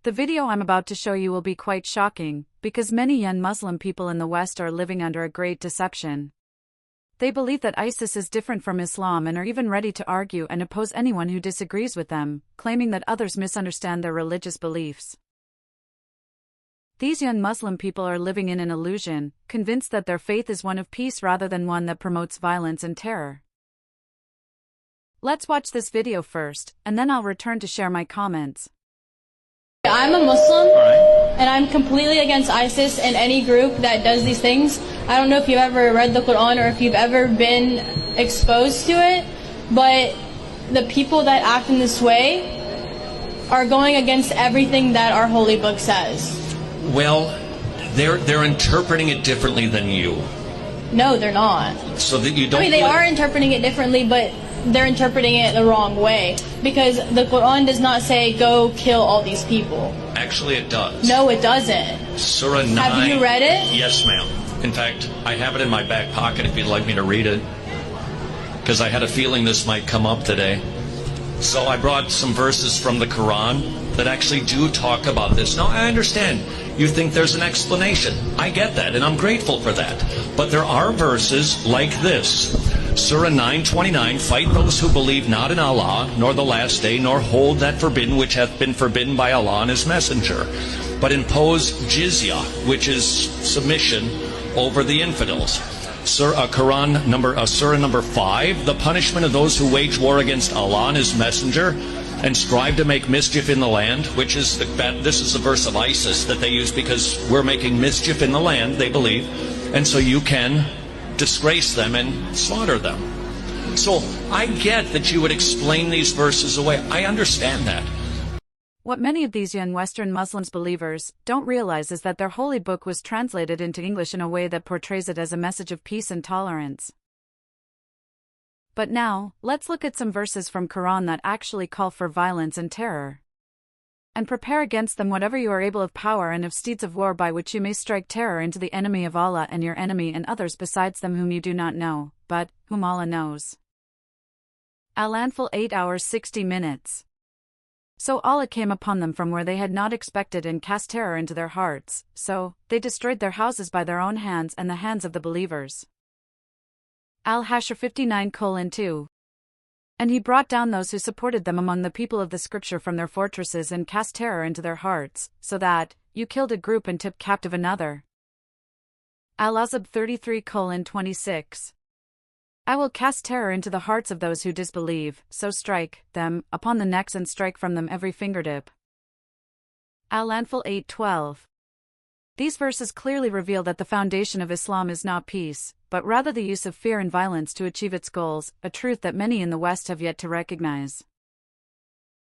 The video I'm about to show you will be quite shocking, because many young Muslim people in the West are living under a great deception. They believe that ISIS is different from Islam and are even ready to argue and oppose anyone who disagrees with them, claiming that others misunderstand their religious beliefs. These young Muslim people are living in an illusion, convinced that their faith is one of peace rather than one that promotes violence and terror. Let's watch this video first, and then I'll return to share my comments. I'm a Muslim, and I'm completely against ISIS and any group that does these things. I don't know if you've ever read the Quran or if you've ever been exposed to it, but the people that act in this way are going against everything that our holy book says. Well, they're interpreting it differently than you. No, they're not. So that you don't. I mean, they are interpreting it differently, but they're interpreting it the wrong way, because the Quran does not say go kill all these people. Actually, it does. No, it doesn't. Surah 9. Have you read it? Yes, ma'am. In fact, I have it in my back pocket if you'd like me to read it, because I had a feeling this might come up today. So I brought some verses from the Quran that actually do talk about this. Now, I understand you think there's an explanation. I get that, and I'm grateful for that. But there are verses like this. Surah 9:29, fight those who believe not in Allah, nor the last day, nor hold that forbidden which hath been forbidden by Allah and His Messenger, but impose jizya, which is submission, over the infidels. Surah number 5, the punishment of those who wage war against Allah and His Messenger, and strive to make mischief in the land, which is this is the verse of ISIS that they use because we're making mischief in the land, they believe, and so you can disgrace them and slaughter them. So I get that you would explain these verses away. I understand that. What many of these young Western Muslims believers don't realize is that their holy book was translated into English in a way that portrays it as a message of peace and tolerance. But now, let's look at some verses from Quran that actually call for violence and terror. And prepare against them whatever you are able of power and of steeds of war by which you may strike terror into the enemy of Allah and your enemy and others besides them whom you do not know, but whom Allah knows. Al-Anfal 8 hours 60 minutes. So Allah came upon them from where they had not expected and cast terror into their hearts, so they destroyed their houses by their own hands and the hands of the believers. Al-Hashr 59:2. And He brought down those who supported them among the people of the Scripture from their fortresses and cast terror into their hearts, so that you killed a group and took captive another. Al-Ahzab 33:26. I will cast terror into the hearts of those who disbelieve, so strike them upon the necks and strike from them every fingertip. Al-Anfal 8:12. These verses clearly reveal that the foundation of Islam is not peace, but rather the use of fear and violence to achieve its goals, a truth that many in the West have yet to recognize.